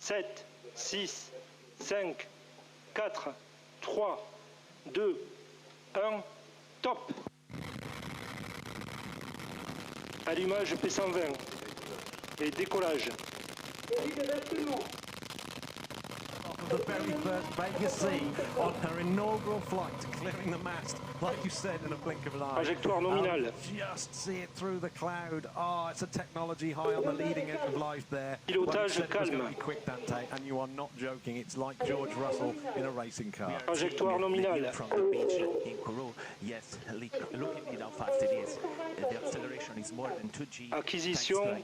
7, 6, 5, 4, 3, 2, 1, top. Allumage P120 et décollage. The very first Vega C on her inaugural flight, clearing the mast, like you said, in a blink of an eye. Trajectoire nominale. Just see it through the cloud. Oh, it's a technology high on the leading edge of life there. Pilotage calme. It's going to be quick, Dante, and you are not joking. It's like George Russell in a racing car. Trajectoire nominale. From the beach in Kourou, yes, look at how fast it is. The acceleration is more than 2G. Acquisition,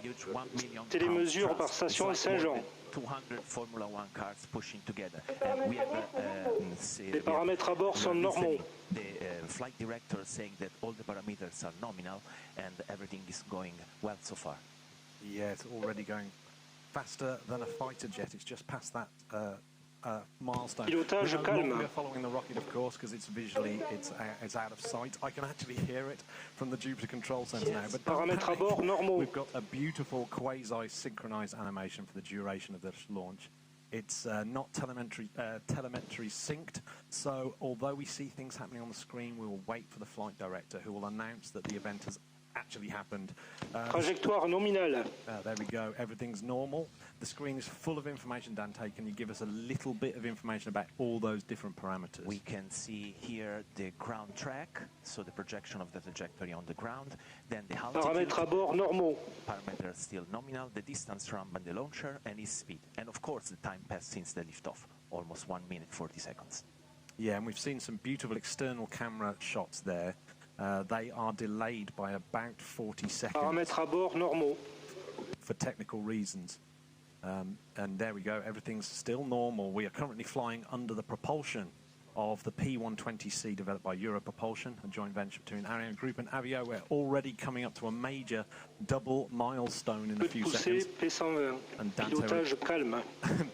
télémesure par station Saint-Jean. 200 Formula One cars pushing together. And we have, Les paramètres à bord sont normaux. The flight director saying that all the parameters are nominal and everything is going well so far. Yeah, it's already going faster than a fighter jet. It's just past that milestone. Pilotage calme. We're following the rocket, of course, because it's visually it's out of sight. I can actually hear it from the Jupiter control center now. But paramètres à bord normaux. We've got a beautiful quasi-synchronized animation for the duration of this launch. It's not telemetry synced, so although we see things happening on the screen, we will wait for the flight director, who will announce that the event has actually happened. Trajectoire nominale. There we go. Everything's normal. The screen is full of information. Dante, can you give us a little bit of information about all those different parameters? We can see here the ground track, so the projection of the trajectory on the ground. Then the altitude. Paramètres à bord normaux. Parameters still nominal. The distance from the launcher and its speed. And of course, the time passed since the liftoff, almost 1 minute 40 seconds. Yeah, and we've seen some beautiful external camera shots there. They are delayed by about 40 seconds. Paramètres à bord normaux. For technical reasons. And there we go, everything's still normal. We are currently flying under the propulsion of the P120C developed by Euro Propulsion, a joint venture between Ariane Group and Avio. We're already coming up to a major double milestone in a few seconds. P120. And Pilotage calme.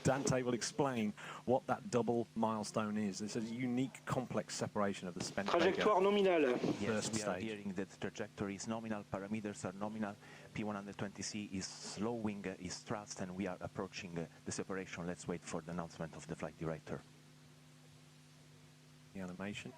Dante will explain what that double milestone is. It's a unique, complex separation of the spent Trajectoire nominale. Yes, we are hearing that the trajectory is nominal, parameters are nominal. P120C is slowing its thrust, and we are approaching the separation. Let's wait for the announcement of the flight director. The animation.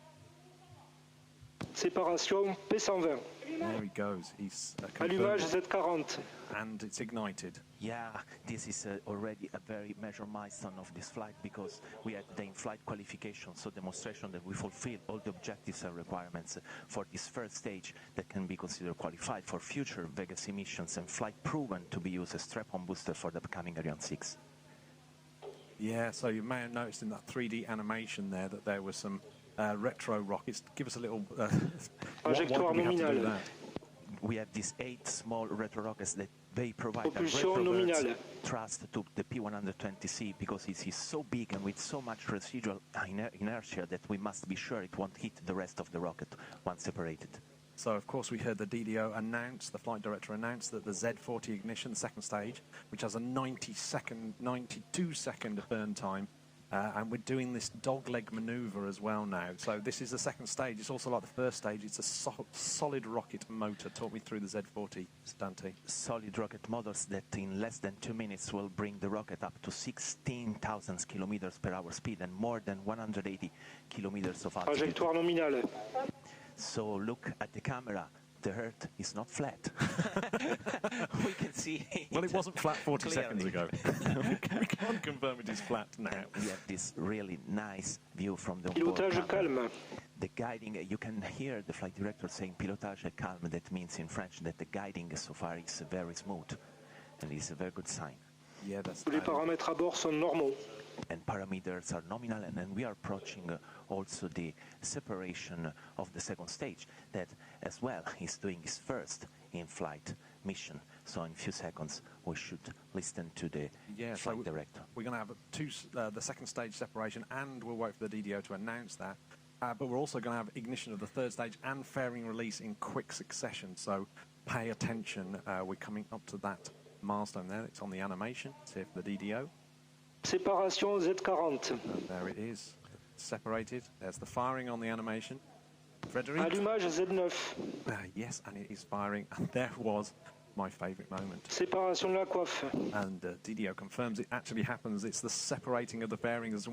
Séparation P120. There he goes. He's Allumage Z40. And it's ignited. Yeah, this is already a very major milestone of this flight, because we had the in-flight qualification, so demonstration that we fulfill all the objectives and requirements for this first stage that can be considered qualified for future Vega C missions and flight proven to be used as strap-on booster for the upcoming Ariane 6. Yeah, so you may have noticed in that 3D animation there that there were some retro rockets. Give us a little... Trajectoire nominale. We have these 8 small retro rockets that they provide a Propulsion nominale. thrust to the P120C, because it is so big and with so much residual inertia that we must be sure it won't hit the rest of the rocket once separated. So, of course, we heard the DDO announce, the flight director announced that the Z40 ignition, the second stage, which has a 92-second burn time, and we're doing this dogleg maneuver as well now. So this is the second stage. It's also like the first stage. It's a solid rocket motor. Talk me through the Z40, Dante. Solid rocket motors that in less than 2 minutes will bring the rocket up to 16,000 kilometers per hour speed and more than 180 kilometers of altitude. Trajectoire nominale. So look at the camera. The Earth is not flat. We can see it. Well, it wasn't flat 40 clearly. seconds ago. We can't confirm it is flat now. We have this really nice view from the Pilotage calme. The guiding, you can hear the flight director saying pilotage calme. That means in French that the guiding so far is very smooth, and it's a very good sign. Yeah, that's Tous les paramètres à bord sont normaux. And parameters are nominal, and then we are approaching also the separation of the second stage that as well is doing its first in-flight mission. So in a few seconds we should listen to the flight director. We're going to have the second stage separation, and we'll wait for the DDO to announce that. But we're also going to have ignition of the third stage and fairing release in quick succession. So pay attention. We're coming up to that milestone there. It's on the animation. It's here for the DDO. Séparation Z40. And there it is, separated. There's the firing on the animation. Frédéric? Allumage Z9. Yes, and it is firing. And there was my favorite moment. Séparation de la coiffe. And Didio confirms it actually happens. It's the separating of the fairings.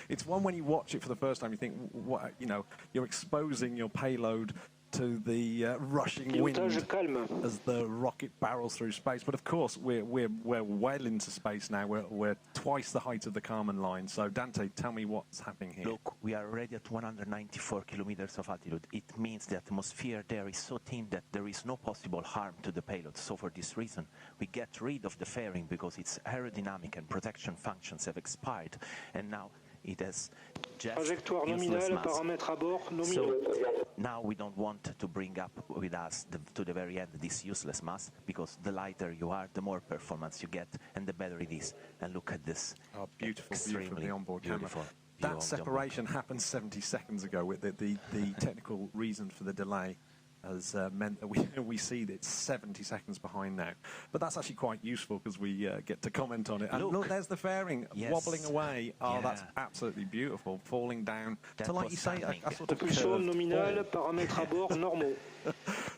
It's one when you watch it for the first time, you think, what, you know, you're exposing your payload to the rushing wind Calme. as the rocket barrels through space. But of course, we're well into space now. We're twice the height of the Kármán line. So Dante, tell me what's happening here. Look, we are already at 194 kilometers of altitude. It means the atmosphere there is so thin that there is no possible harm to the payload. So for this reason, we get rid of the fairing because its aerodynamic and protection functions have expired, and now it has just Trajectoire useless nominale, mass. paramètres à bord nominaux. So now we don't want to bring up with us to the very end this useless mass, because the lighter you are, the more performance you get, and the better it is. And look at this. Oh, beautiful view from the onboard beautiful camera. view That of the separation happened 70 seconds ago. With the technical reason for the delay has meant that we see that it's 70 seconds behind now. But that's actually quite useful because we get to comment on it. And look, there's the fairing wobbling away. Oh, that's absolutely beautiful. Falling down to, like you say, a sort of Propulsion nominale, paramètres à bord normaux.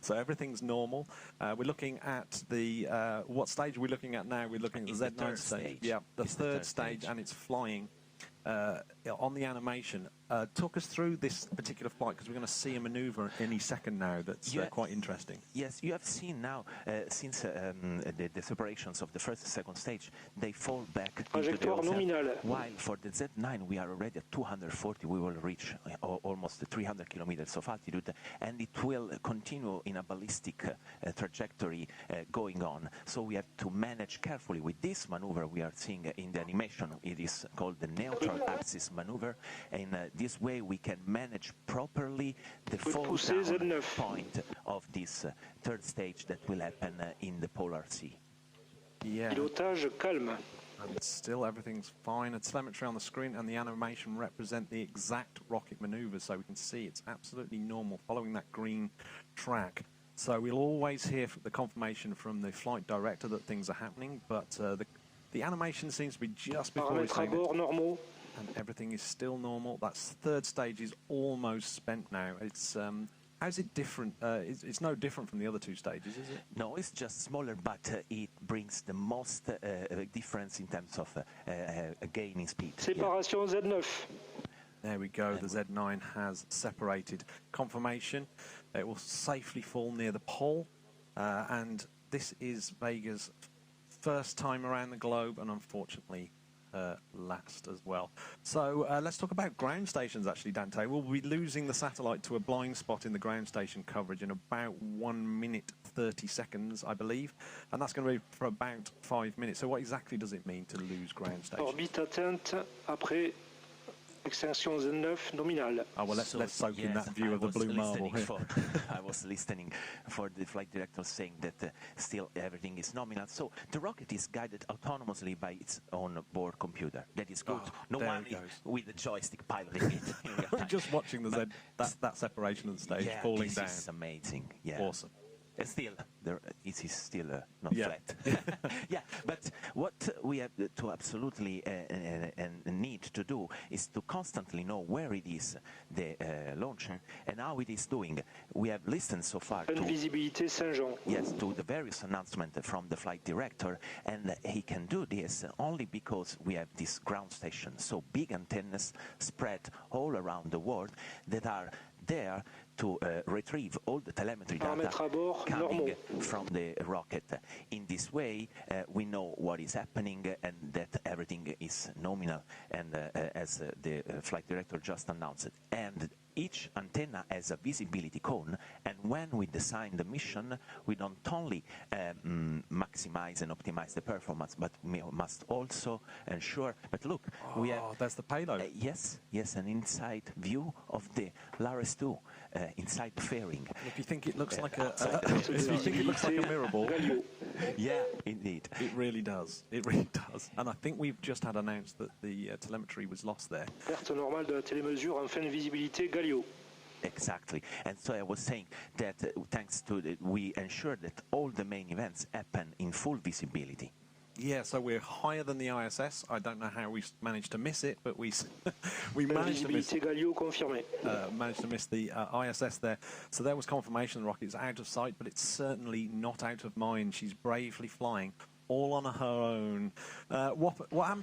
So everything's normal. We're looking at the, what stage are we looking at now? We're looking at the Z9 stage. Yeah, the third stage, and it's flying. On the animation, talk us through this particular flight, because we're going to see a maneuver any second now that's quite interesting. Yes, you have seen now, since the separations of the first and second stage, they fall back into the ocean, while for the Z9 we are already at 240, we will reach almost 300 kilometers of altitude, and it will continue in a ballistic trajectory going on. So we have to manage carefully with this maneuver we are seeing in the animation. It is called the neutral axis maneuver, and this way we can manage properly the fall down point of this third stage that will happen in the Polar Sea. Yeah. Pilotage calme. And still everything's fine. The telemetry on the screen and the animation represent the exact rocket maneuvers, so we can see it's absolutely normal following that green track. So we'll always hear the confirmation from the flight director that things are happening, but the animation seems to be just before he's saying it. And everything is still normal. That third stage is almost spent now. It's how's it different? It's no different from the other two stages, is it? No, it's just smaller, but it brings the most difference in terms of gain in speed. Séparation Z9. There we go. The Z9 has separated. Confirmation. It will safely fall near the pole, and this is Vega's first time around the globe, and unfortunately last as well. So let's talk about ground stations, actually, Dante. We'll be losing the satellite to a blind spot in the ground station coverage in about 1 minute 30 seconds, I believe, and that's going to be for about 5 minutes. So what exactly does it mean to lose ground stations? Orbite atteinte après extinction Z9 nominale. Oh, well, let's soak in that view of the blue marble here. I was listening for the flight director saying that still everything is nominal. So the rocket is guided autonomously by its own board computer. That is good. No one with the joystick piloting it. Just watching the that separation of the stage falling down. This is amazing. Yeah. Awesome. Still, it is still not flat. Yeah, but what we have to absolutely need to do is to constantly know where it is, the launcher, and how it is doing. We have listened so far to visibilité Saint-Jean. Yes, to the various announcements from the flight director, and he can do this only because we have this ground station, so big antennas spread all around the world that are there to retrieve all the telemetry data coming from the rocket. In this way, we know what is happening and that everything is nominal, and as the flight director just announced it. And each antenna has a visibility cone, and when we design the mission, we don't only maximize and optimize the performance, but we must also ensure. But look, we have that's the payload. Yes, an inside view of the Lares 2 inside the fairing. If you think it looks like a mirror ball, yeah, indeed, it really does. It really does. And I think we've just had announced that the telemetry was lost there. Perte normale de la télémesure en fin de visibilité Galio. Exactly, and so I was saying that thanks to we ensure that all the main events happen in full visibility. Yeah, so we're higher than the ISS. I don't know how we managed to miss it, but we managed to miss Visibilité Galio confirmée. the ISS there. So there was confirmation the rocket is out of sight, but it's certainly not out of mind. She's bravely flying all on her own. What happens